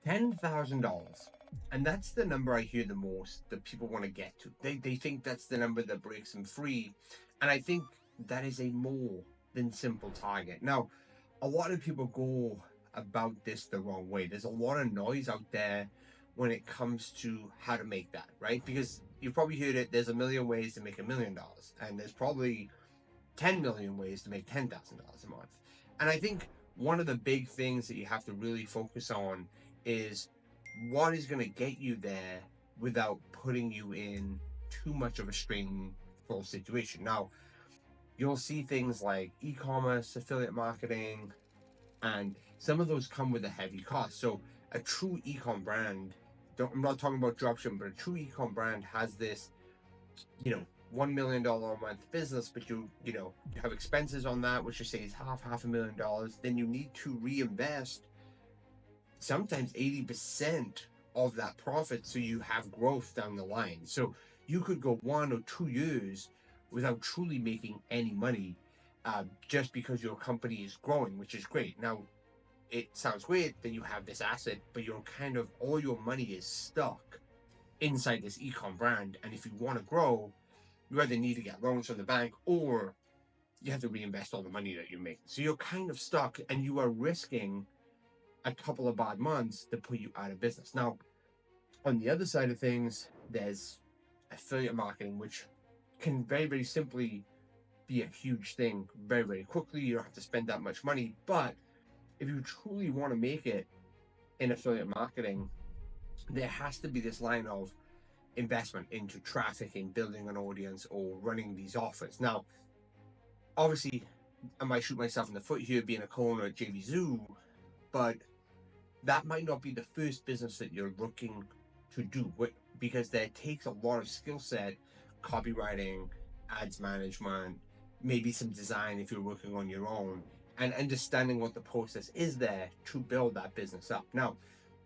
$10,000. And that's the number I hear the most that people want to get to. They think that's the number that breaks them free. And I think that is a more than simple target. Now, a lot of people go about this the wrong way. There's a lot of noise out there when it comes to how to make that, right? Because you've probably heard it, there's a million ways to make $1 million, and there's probably 10 million ways to make $10,000 a month. And I think one of the big things that you have to really focus on is what is going to get you there without putting you in too much of a strainful situation. Now, you'll see things like e-commerce, affiliate marketing, and some of those come with a heavy cost. So a true e-com brand, I'm not talking about dropshipping, but a true e-com brand has this, $1 million a month business, but you have expenses on that, which you say is half a million dollars. Then you need to reinvest sometimes 80% of that profit so you have growth down the line. So you could go 1 or 2 years without truly making any money, just because your company is growing, which is great. Now, it sounds great that you have this asset, but you're kind of all your money is stuck inside this ecom brand. And if you want to grow, you either need to get loans from the bank or you have to reinvest all the money that you're making. So you're kind of stuck and you are risking a couple of bad months to put you out of business. Now, on the other side of things, there's affiliate marketing, which can very, very simply be a huge thing very, very quickly. You don't have to spend that much money. But if you truly want to make it in affiliate marketing, there has to be this line of investment into trafficking, building an audience, or running these offers. Now, obviously, I might shoot myself in the foot here being a co-owner at JV Zoo, but that might not be the first business that you're looking to do, because that takes a lot of skill set, copywriting, ads management, maybe some design if you're working on your own, and understanding what the process is there to build that business up. Now,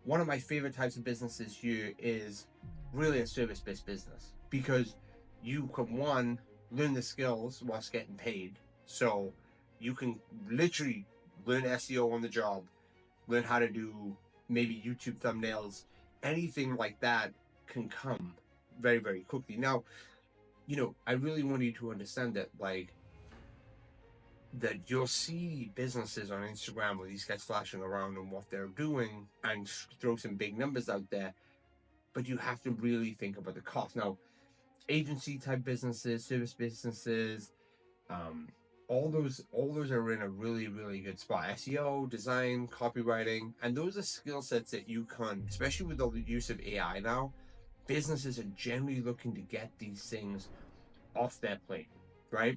one of my favorite types of businesses here is really a service-based business, because you can, one, learn the skills whilst getting paid. So you can literally learn SEO on the job, learn how to do maybe YouTube thumbnails, anything like that can come very, very quickly. Now, I really want you to understand that, that you'll see businesses on Instagram where these guys flashing around and what they're doing and throw some big numbers out there, but you have to really think about the cost. Now, agency type businesses, service businesses, all those are in a really, really good spot. SEO, design, copywriting, and those are skill sets that you can, especially with the use of AI now, businesses are generally looking to get these things off their plate, right?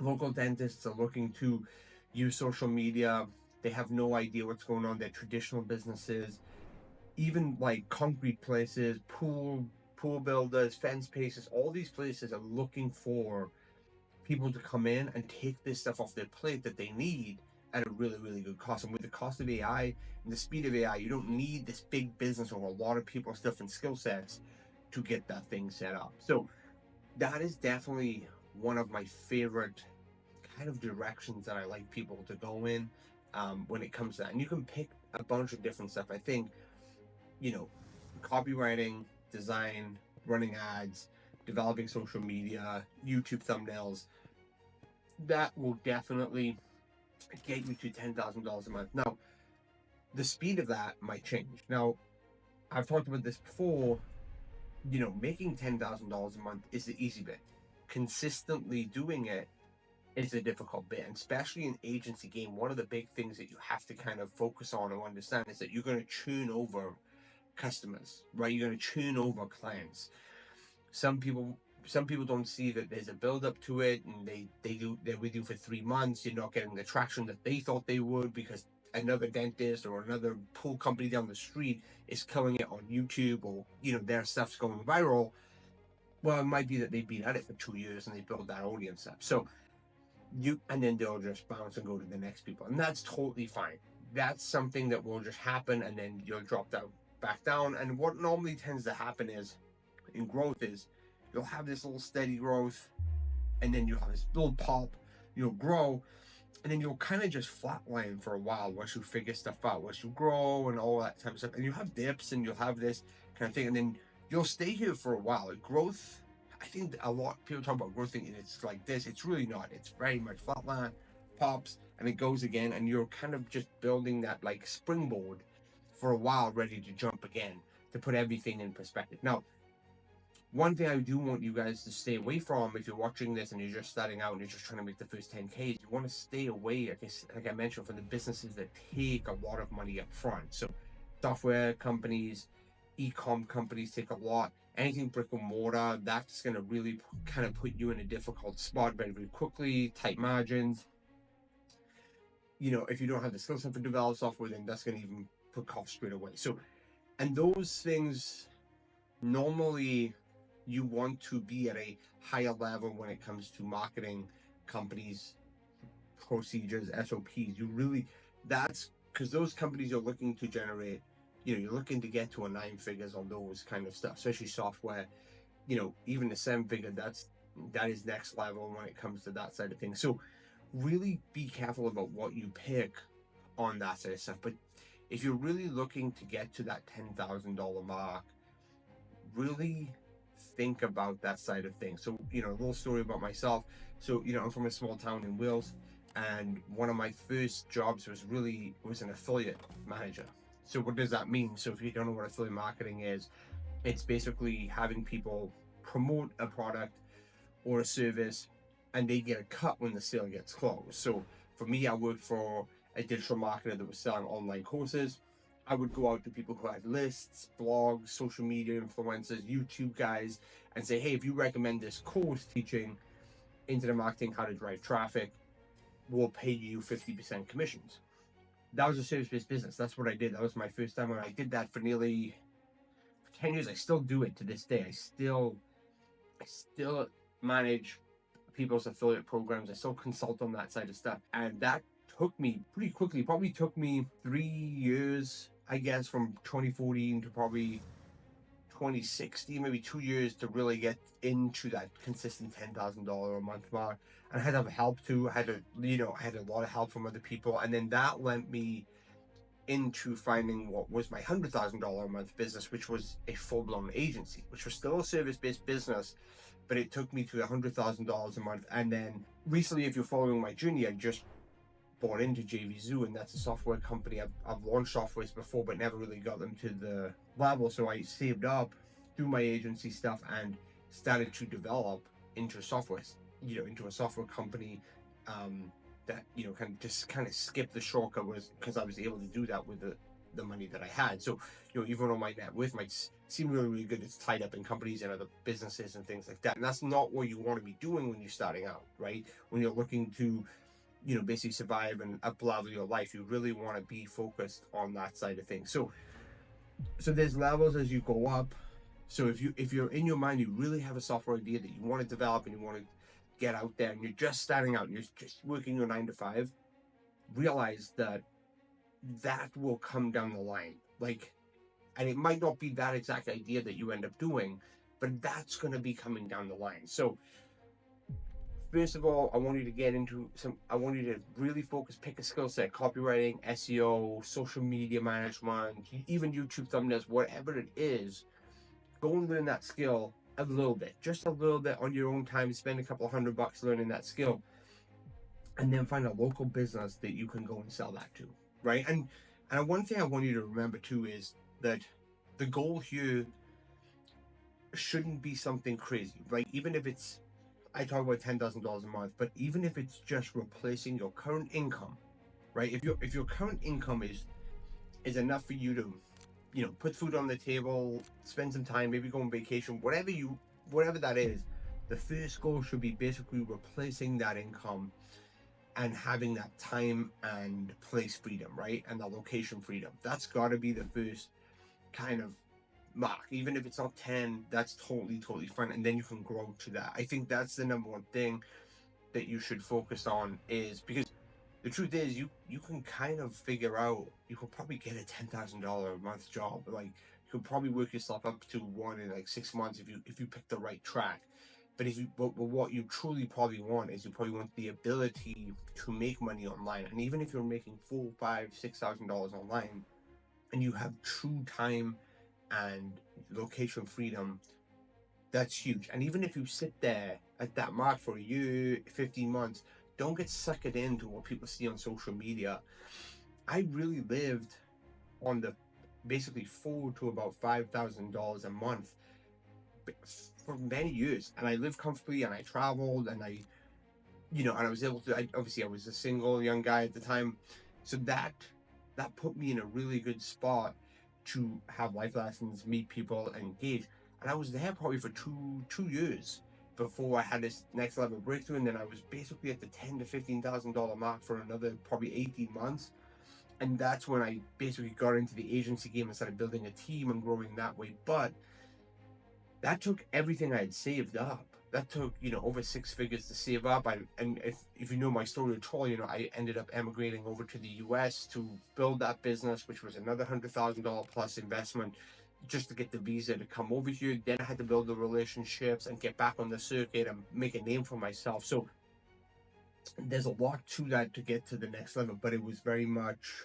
Local dentists are looking to use social media. They have no idea what's going on. Their traditional businesses, even like concrete places, pool builders, fence places, all these places are looking for people to come in and take this stuff off their plate that they need at a really, really good cost. And with the cost of AI and the speed of AI, you don't need this big business or a lot of people, stuff, and skill sets to get that thing set up. So that is definitely one of my favorite kind of directions that I like people to go in, when it comes to that. And you can pick a bunch of different stuff. I think, copywriting, design, running ads, developing social media, YouTube thumbnails, that will definitely get you to $10,000 a month. Now, the speed of that might change. Now, I've talked about this before. Making $10,000 a month is the easy bit. Consistently doing it is a difficult bit, and especially in agency game, one of the big things that you have to kind of focus on and understand is that you're going to churn over customers, right? You're going to churn over clients. Some people don't see that there's a build up to it, and they're with you for 3 months. You're not getting the traction that they thought they would because another dentist or another pool company down the street is killing it on YouTube, or their stuff's going viral. Well, it might be that they've been at it for 2 years and they build that audience up. So and then they'll just bounce and go to the next people, and that's totally fine. That's something that will just happen, and then you'll drop down back down. And what normally tends to happen is in growth is you'll have this little steady growth, and then you'll have this little pop, you'll grow, And then you'll kind of just flatline for a while once you figure stuff out, once you grow and all that type of stuff. And you'll have dips and you'll have this kind of thing. And then you'll stay here for a while. Growth, I think a lot of people talk about growth thinking it's like this. It's really not. It's very much flatline, pops, and it goes again. And you're kind of just building that like springboard for a while, ready to jump again, to put everything in perspective. Now, one thing I do want you guys to stay away from, if you're watching this and you're just starting out and you're just trying to make the first 10Ks, you want to stay away, like I mentioned, from the businesses that take a lot of money up front. So software companies, e-com companies take a lot. Anything brick and mortar, that's going to really kind of put you in a difficult spot very, very quickly, tight margins. If you don't have the skill set for develop software, then that's going to even put costs straight away. So, and those things normally you want to be at a higher level when it comes to marketing companies, procedures, SOPs. That's because those companies are looking to generate, you're looking to get to a 9 figures on those kind of stuff, especially software, even the 7 figure, that is next level when it comes to that side of things. So really be careful about what you pick on that side of stuff. But if you're really looking to get to that $10,000 mark, really think about that side of things. So, a little story about myself. So, I'm from a small town in Wales, and one of my first jobs was an affiliate manager. So what does that mean? So if you don't know what affiliate marketing is, it's basically having people promote a product or a service, and they get a cut when the sale gets closed. So for me, I worked for a digital marketer that was selling online courses. I would go out to people who had lists, blogs, social media influencers, YouTube guys, and say, hey, if you recommend this course teaching internet marketing, how to drive traffic, we'll pay you 50% commissions. That was a service-based business. That's what I did. That was my first time when I did that for 10 years. I still do it to this day. I still manage people's affiliate programs. I still consult on that side of stuff. And that took me pretty quickly. Probably took me 3 years, I guess, from 2014 to probably 2016, maybe 2 years to really get into that consistent $10,000 a month mark. And I had to have help too. I had a lot of help from other people. And then that led me into finding what was my $100,000 a month business, which was a full-blown agency, which was still a service-based business, but it took me to $100,000 a month. And then recently, if you're following my journey, I just bought into JVZoo, and that's a software company. I've launched softwares before, but never really got them to the level. So I saved up, through my agency stuff, and started to develop into software, into a software company that kind of skip the shortcut, was because I was able to do that with the money that I had. So even though my net worth might seem really, really good, it's tied up in companies and other businesses and things like that. And that's not what you want to be doing when you're starting out, right? When you're looking to basically survive and up-level your life, you really want to be focused on that side of things. So there's levels as you go up. So if you're in your mind, you really have a software idea that you want to develop and you want to get out there, and you're just starting out, and you're just working your 9 to 5, realize that will come down the line. And it might not be that exact idea that you end up doing, but that's going to be coming down the line. So first of all, I want you to really focus, pick a skill set: copywriting, SEO, social media management, even YouTube thumbnails, whatever it is. Go and learn that skill a little bit, just a little bit on your own time. Spend a couple of $100 learning that skill, and then find a local business that you can go and sell that to, right? And one thing I want you to remember too is that the goal here shouldn't be something crazy, right? Even if it's, I talk about $10,000 a month, but even if it's just replacing your current income, right? If your current income is enough for you to, put food on the table, spend some time, maybe go on vacation, whatever that is, the first goal should be basically replacing that income and having that time and place freedom, right? And the location freedom. That's got to be the first kind of mark. Even if it's not 10, that's totally fine. And then you can grow to that. I think that's the number one thing that you should focus on, is because the truth is, you can kind of figure out, you could probably get a $10,000 a month job. Like, you could probably work yourself up to one in like 6 months if you pick the right track. But but what you truly probably want is you probably want the ability to make money online. And even if you're making $4, $5, $6,000 online, and you have true time and location freedom, that's huge. And even if you sit there at that mark for a year, 15 months, don't get suckered into what people see on social media. I really lived on the basically $4 to about $5,000 a month for many years, and I lived comfortably, and I traveled, and and I was able to. Obviously, I was a single young guy at the time, so that put me in a really good spot to have life lessons, meet people, and engage. And I was there probably for two years before I had this next level breakthrough, and then I was basically at the $10,000 to $15,000 mark for another probably 18 months. And that's when I basically got into the agency game and started building a team and growing that way. But that took everything I had saved up. That took, over six figures to save up. And if you know my story at all, I ended up emigrating over to the US to build that business, which was another $100,000 plus investment just to get the visa to come over here. Then I had to build the relationships and get back on the circuit and make a name for myself. So there's a lot to that to get to the next level, but it was very much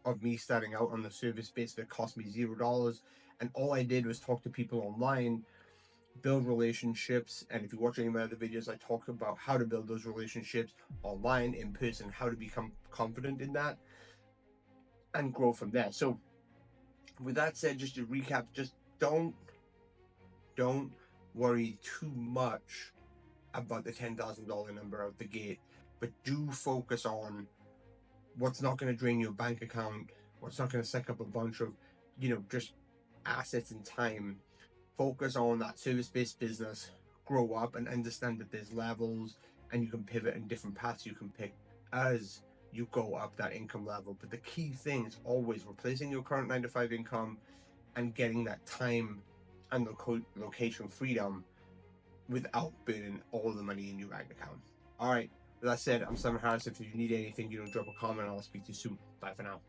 of me starting out on the service base that cost me $0. And all I did was talk to people online, build relationships. And if you watch any of my other videos, I talk about how to build those relationships online, in person, how to become confident in that and grow from there. So with that said, just to recap, just don't worry too much about the $10,000 number out the gate, but do focus on what's not going to drain your bank account, what's not going to suck up a bunch of, just assets and time. Focus on that service-based business, grow up and understand that there's levels and you can pivot in different paths you can pick as you go up that income level. But the key thing is always replacing your current 9 to 5 income and getting that time and location freedom without burning all the money in your bank account. All right. With that said, I'm Simon Harris. If you need anything, drop a comment. I'll speak to you soon. Bye for now.